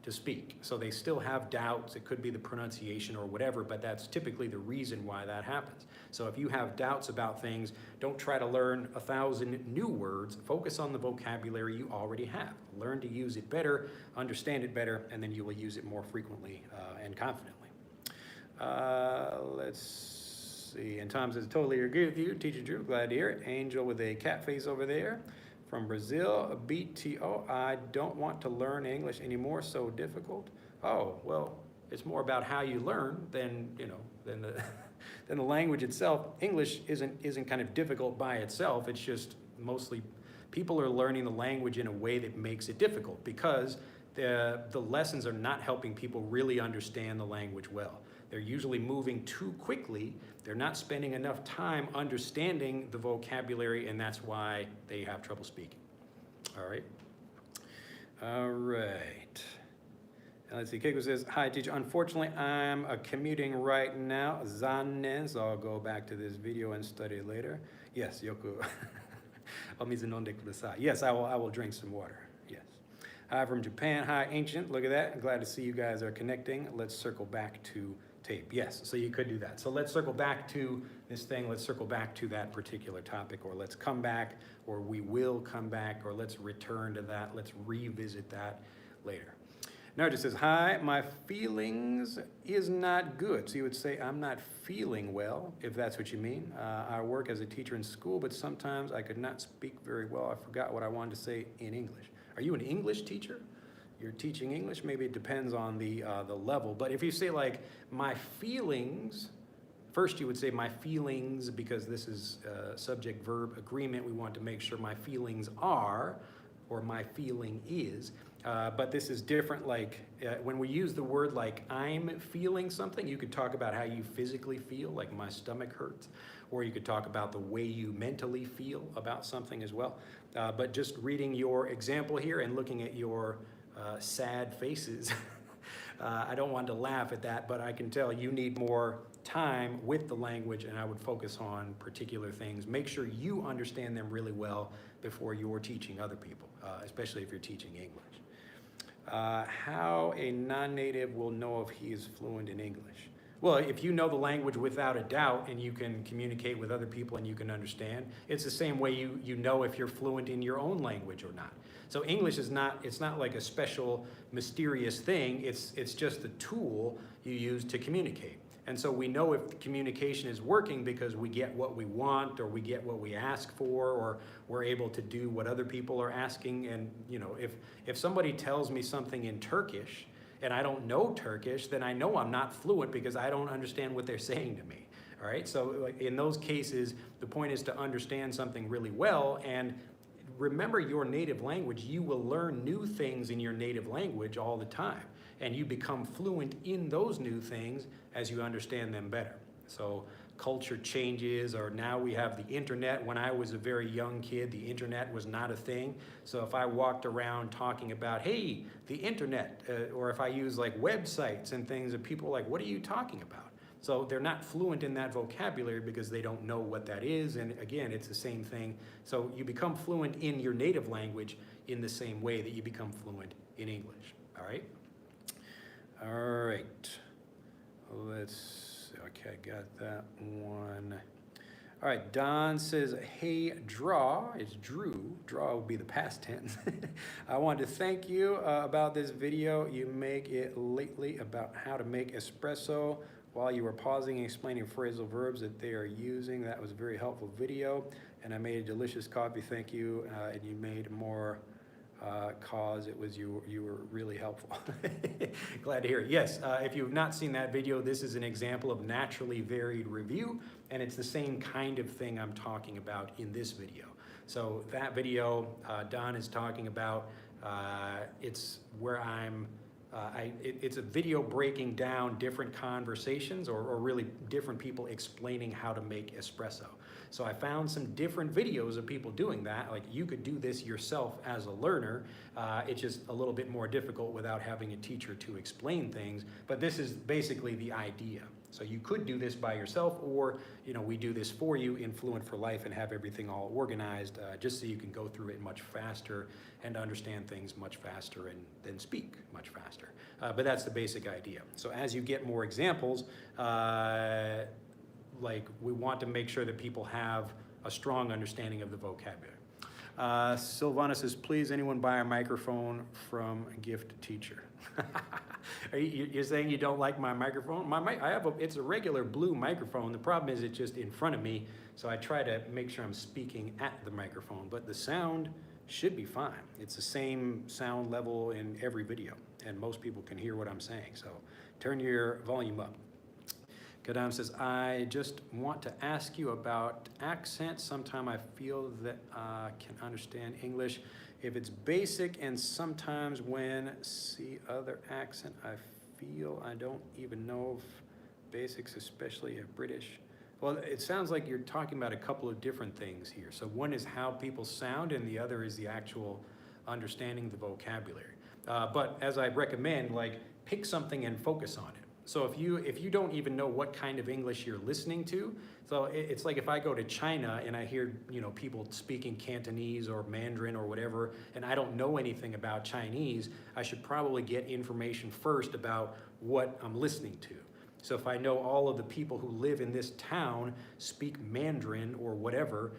to speak. So they still have doubts. It could be the pronunciation or whatever, but that's typically the reason why that happens. So if you have doubts about things, don't try to learn 1,000 new words. Focus on the vocabulary you already have. Learn to use it better, understand it better, and then you will use it more frequently and confidently. Let's see, and Tom says, totally agree with you, Teacher Drew, glad to hear it. Angel with a cat face over there. From Brazil, BTO, I don't want to learn English anymore, so difficult. Oh, well, it's more about how you learn than, you know, than the language itself. English isn't kind of difficult by itself. It's just mostly people are learning the language in a way that makes it difficult, because the lessons are not helping people really understand the language well. They're usually moving too quickly. They're not spending enough time understanding the vocabulary, and that's why they have trouble speaking. All right. All right. Let's see, Keiko says, hi teacher, unfortunately I'm commuting right now, zanen, so I'll go back to this video and study later. Yes, Yoku. Yes, I will drink some water, yes. Hi from Japan, hi Ancient, look at that. I'm glad to see you guys are connecting. Let's circle back to tape. Yes, so you could do that. So let's circle back to this thing, let's circle back to that particular topic, or let's come back, or we will come back, or let's return to that, let's revisit that later. Narja says, hi, my feelings is not good. So you would say, I'm not feeling well, if that's what you mean. I work as a teacher in school, but sometimes I could not speak very well. I forgot what I wanted to say in English. Are you an English teacher? You're teaching English? Maybe it depends on the level. But if you say like, my feelings, first you would say my feelings, because this is subject-verb agreement. We want to make sure my feelings are, or my feeling is. But this is different, like when we use the word like I'm feeling something, you could talk about how you physically feel, like my stomach hurts, or you could talk about the way you mentally feel about something as well. But just reading your example here and looking at your sad faces, I don't want to laugh at that, but I can tell you need more time with the language, and I would focus on particular things. Make sure you understand them really well before you're teaching other people, especially if you're teaching English. How a non-native will know if he is fluent in English? Well, if you know the language without a doubt and you can communicate with other people and you can understand, it's the same way you know if you're fluent in your own language or not. So English is not, it's not like a special mysterious thing, it's just a tool you use to communicate. And so we know if the communication is working because we get what we want, or we get what we ask for, or we're able to do what other people are asking. And you know, if somebody tells me something in Turkish and I don't know Turkish, then I know I'm not fluent because I don't understand what they're saying to me. All right, so like in those cases, the point is to understand something really well and remember your native language. You will learn new things in your native language all the time, and you become fluent in those new things as you understand them better. So culture changes, or now we have the internet. When I was a very young kid, the internet was not a thing. So if I walked around talking about, hey, the internet, or if I use like websites and things, and people are like, what are you talking about? So they're not fluent in that vocabulary because they don't know what that is. And again, it's the same thing. So you become fluent in your native language in the same way that you become fluent in English. All right? All right. Let's, okay, got that one. All right, Don says, hey, Draw, it's Drew. Draw would be the past tense. I wanted to thank you about this video you make it lately about how to make espresso while you were pausing and explaining phrasal verbs that they are using. That was a very helpful video, and I made a delicious coffee, thank you, and you made more cause it was you were really helpful. Glad to hear it. Yes, if you've not seen that video, this is an example of naturally varied review, and it's the same kind of thing I'm talking about in this video. So that video Don is talking about, it's where it's a video breaking down different conversations or really different people explaining how to make espresso. So I found some different videos of people doing that. Like you could do this yourself as a learner. It's just a little bit more difficult without having a teacher to explain things. But this is basically the idea. So you could do this by yourself, or we do this for you in Fluent for Life and have everything all organized just so you can go through it much faster and understand things much faster and then speak much faster. But that's the basic idea. So as you get more examples, like we want to make sure that people have a strong understanding of the vocabulary. Silvana says, please anyone buy a microphone from a gift teacher. You're saying you don't like my microphone? It's a regular blue microphone. The problem is it's just in front of me, so I try to make sure I'm speaking at the microphone, but the sound should be fine. It's the same sound level in every video, and most people can hear what I'm saying, so turn your volume up. Kadam says, I just want to ask you about accent. Sometimes I feel that I can understand English if it's basic, and sometimes when see other accent, I feel I don't even know if basics, especially if British. Well, it sounds like you're talking about a couple of different things here. So one is how people sound, and the other is the actual understanding the vocabulary. But as I recommend, like pick something and focus on it. So if you don't even know what kind of English you're listening to, so it's like if I go to China and I hear people speaking Cantonese or Mandarin or whatever, and I don't know anything about Chinese, I should probably get information first about what I'm listening to. So if I know all of the people who live in this town speak Mandarin or whatever,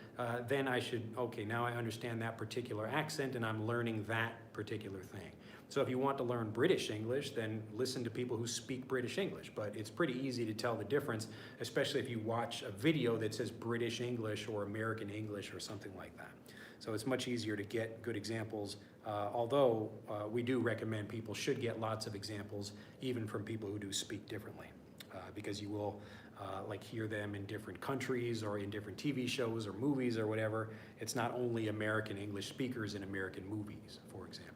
then I should, okay, now I understand that particular accent and I'm learning that particular thing. So if you want to learn British English, then listen to people who speak British English. But it's pretty easy to tell the difference, especially if you watch a video that says British English or American English or something like that. So it's much easier to get good examples, although we do recommend people should get lots of examples, even from people who do speak differently, because you will like hear them in different countries or in different TV shows or movies or whatever. It's not only American English speakers in American movies, for example.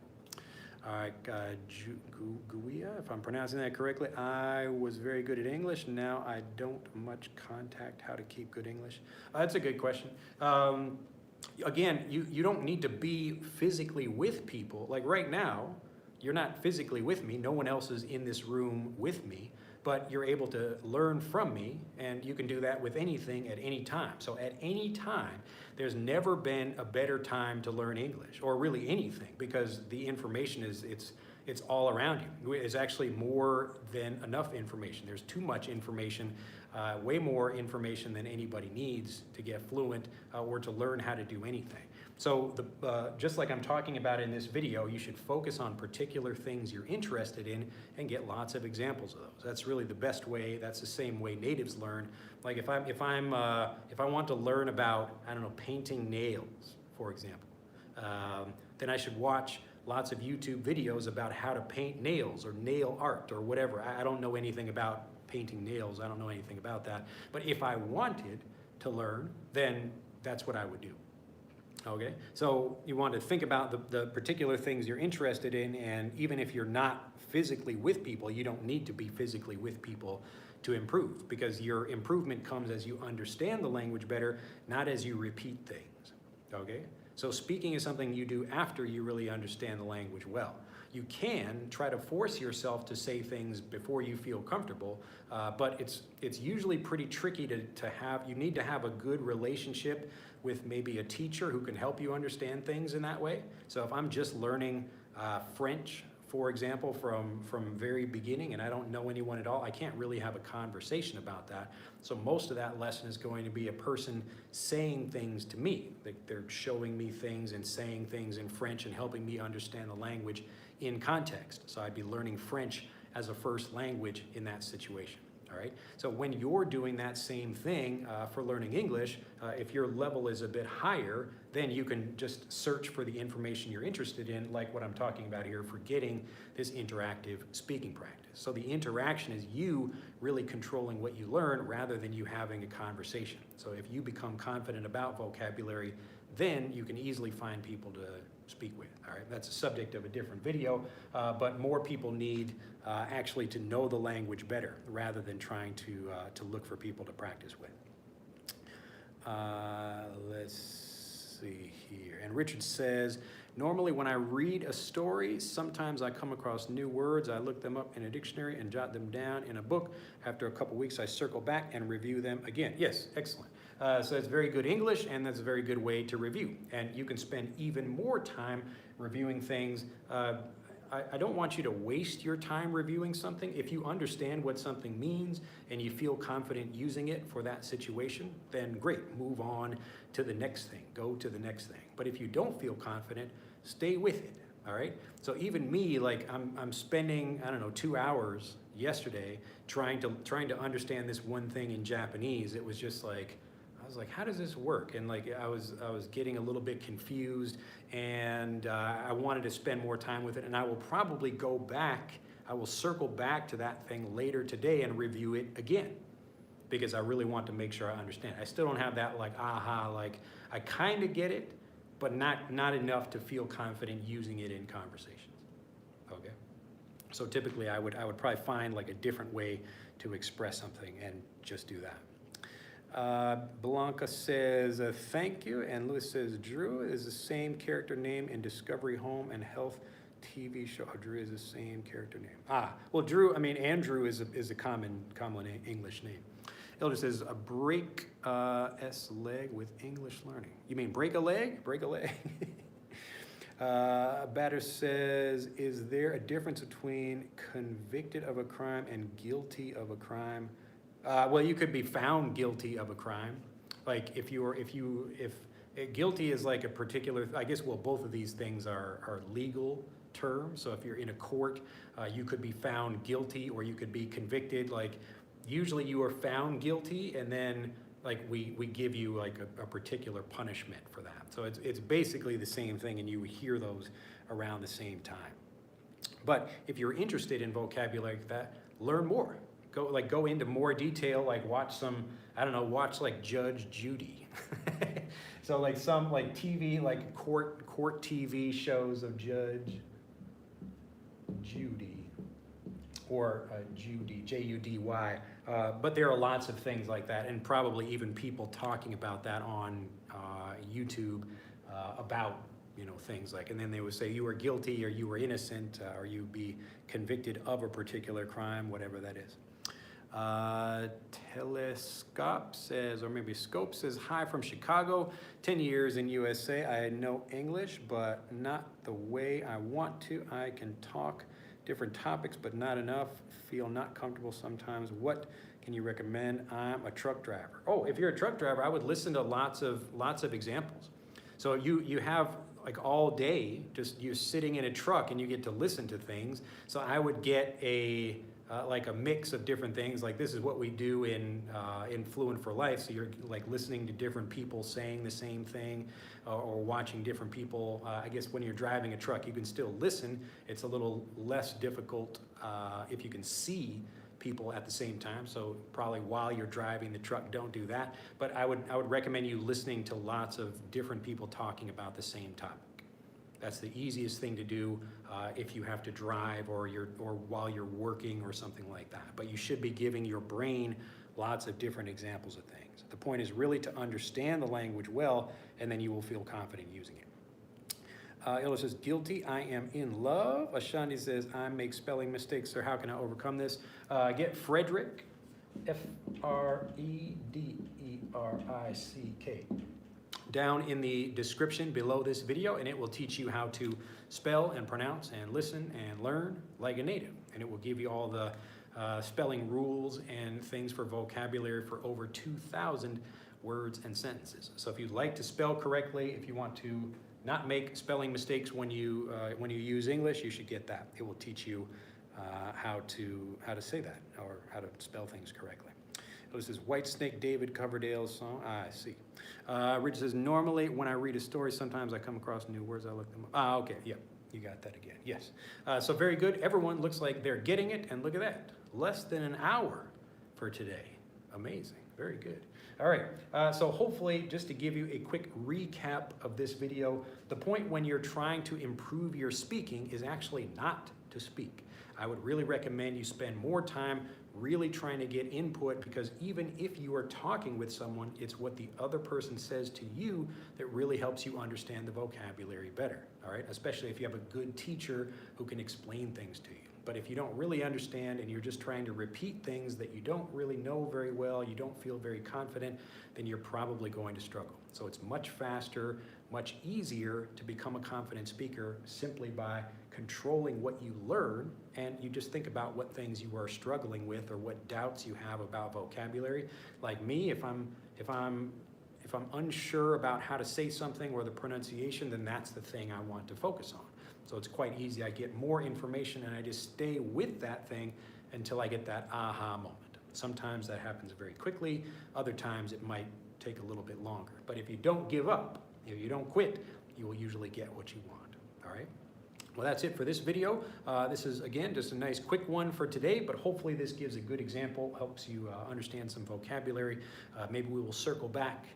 All right, Guia, if I'm pronouncing that correctly. I was very good at English. Now I don't much contact how to keep good English. That's a good question. Again, you don't need to be physically with people. Like right now, you're not physically with me. No one else is in this room with me, but you're able to learn from me, and you can do that with anything at any time. So at any time, there's never been a better time to learn English, or really anything, because the information it's all around you. It's actually more than enough information. There's too much information, way more information than anybody needs to get fluent or to learn how to do anything. So just like I'm talking about in this video, you should focus on particular things you're interested in and get lots of examples of those. That's really the best way. That's the same way natives learn. Like if I want to learn about, I don't know, painting nails, for example, then I should watch lots of YouTube videos about how to paint nails or nail art or whatever. I don't know anything about painting nails. I don't know anything about that. But if I wanted to learn, then that's what I would do. Okay, so you want to think about the particular things you're interested in, and even if you're not physically with people, you don't need to be physically with people to improve, because your improvement comes as you understand the language better, not as you repeat things. Okay, so speaking is something you do after you really understand the language well. You can try to force yourself to say things before you feel comfortable, but it's usually pretty tricky to have. You need to have a good relationship with maybe a teacher who can help you understand things in that way. So if I'm just learning French, for example, from very beginning, and I don't know anyone at all, I can't really have a conversation about that. So most of that lesson is going to be a person saying things to me. They're showing me things and saying things in French and helping me understand the language in context. So I'd be learning French as a first language in that situation. All right. So when you're doing that same thing for learning English, if your level is a bit higher, then you can just search for the information you're interested in, like what I'm talking about here for getting this interactive speaking practice. So the interaction is you really controlling what you learn rather than you having a conversation. So if you become confident about vocabulary, then you can easily find people to speak with. All right, that's a subject of a different video, but more people need actually to know the language better rather than trying to look for people to practice with. Let's see here. And Richard says, normally when I read a story, sometimes I come across new words. I look them up in a dictionary and jot them down in a book. After a couple weeks, I circle back and review them again. Yes, excellent. So it's very good English, and that's a very good way to review. And you can spend even more time reviewing things. I don't want you to waste your time reviewing something. If you understand what something means and you feel confident using it for that situation, then great, move on to the next thing, go to the next thing. But if you don't feel confident, stay with it, all right? So even me, like I'm spending, I don't know, 2 hours yesterday trying to understand this one thing in Japanese. It was just like, I was like, how does this work? And like I was getting a little bit confused, and I wanted to spend more time with it. And I will probably go back. I will circle back to that thing later today and review it again, because I really want to make sure I understand. I still don't have that like aha, like I kind of get it, but not enough to feel confident using it in conversations. Okay. So typically I would probably find like a different way to express something and just do that. Blanca says, thank you. And Louis says, Drew is the same character name in Discovery Home and Health TV show. Oh, Drew is the same character name. Well, Drew, I mean, Andrew is a common English name. Elder says, a break S leg with English learning. You mean break a leg? Break a leg. Batter says, is there a difference between convicted of a crime and guilty of a crime? Well, you could be found guilty of a crime. Like if guilty is like a particular, I guess, well, both of these things are legal term. So if you're in a court, you could be found guilty or you could be convicted. Like usually you are found guilty and then like we give you like a particular punishment for that. So it's basically the same thing and you hear those around the same time. But if you're interested in vocabulary like that, learn more. Go into more detail, like watch some, I don't know, watch like Judge Judy. So like some like TV, like court TV shows of Judge Judy or Judy, Judy. But there are lots of things like that, and probably even people talking about that on YouTube about things like, and then they would say you were guilty or you were innocent or you be convicted of a particular crime, whatever that is. Telescope says, or maybe Scope says, hi from Chicago, 10 years in USA. I know English, but not the way I want to. I can talk different topics, but not enough. Feel not comfortable sometimes. What can you recommend? I'm a truck driver. Oh, if you're a truck driver, I would listen to lots of examples. So you have like all day, just you're sitting in a truck and you get to listen to things. So I would get like a mix of different things. Like this is what we do in Fluent for Life. So you're like listening to different people saying the same thing or watching different people. I guess when you're driving a truck, you can still listen. It's a little less difficult if you can see people at the same time. So probably while you're driving the truck, don't do that. But I would recommend you listening to lots of different people talking about the same topic. That's the easiest thing to do if you have to drive or while you're working or something like that. But you should be giving your brain lots of different examples of things. The point is really to understand the language well, and then you will feel confident using it. Ella says, guilty, I am in love. Ashandi says, I make spelling mistakes, sir. How can I overcome this? Get Frederick, F-R-E-D-E-R-I-C-K, down in the description below this video, and it will teach you how to spell and pronounce and listen and learn like a native. And it will give you all the spelling rules and things for vocabulary for over 2,000 words and sentences. So if you'd like to spell correctly, if you want to not make spelling mistakes when you use English, you should get that. It will teach you how to say that or how to spell things correctly. This is Whitesnake David Coverdale's song. I see. Rich says, normally when I read a story, sometimes I come across new words. I look them up. Okay, yeah, you got that again. Yes. So very good. Everyone looks like they're getting it, and look at that. Less than an hour for today. Amazing. Very good. All right, so hopefully just to give you a quick recap of this video, the point when you're trying to improve your speaking is actually not to speak. I would really recommend you spend more time really trying to get input, because even if you are talking with someone, it's what the other person says to you that really helps you understand the vocabulary better, all right? Especially if you have a good teacher who can explain things to you. But if you don't really understand and you're just trying to repeat things that you don't really know very well, you don't feel very confident, then you're probably going to struggle. So it's much faster, much easier to become a confident speaker simply by controlling what you learn, and you just think about what things you are struggling with or what doubts you have about vocabulary. Like me, if I'm unsure about how to say something or the pronunciation, then that's the thing I want to focus on. So it's quite easy. I get more information and I just stay with that thing until I get that aha moment. Sometimes that happens very quickly. Other times it might take a little bit longer. But if you don't give up, if you don't quit, you will usually get what you want. All right? Well, that's it for this video. This is, again, just a nice quick one for today, but hopefully this gives a good example, helps you understand some vocabulary. Maybe we will circle back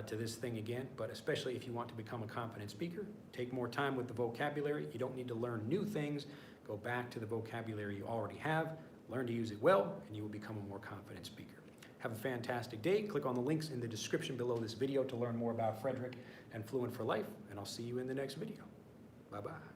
to this thing again, but especially if you want to become a confident speaker, take more time with the vocabulary. You don't need to learn new things. Go back to the vocabulary you already have, learn to use it well, and you will become a more confident speaker. Have a fantastic day. Click on the links in the description below this video to learn more about Frederick and Fluent for Life, and I'll see you in the next video. Bye-bye.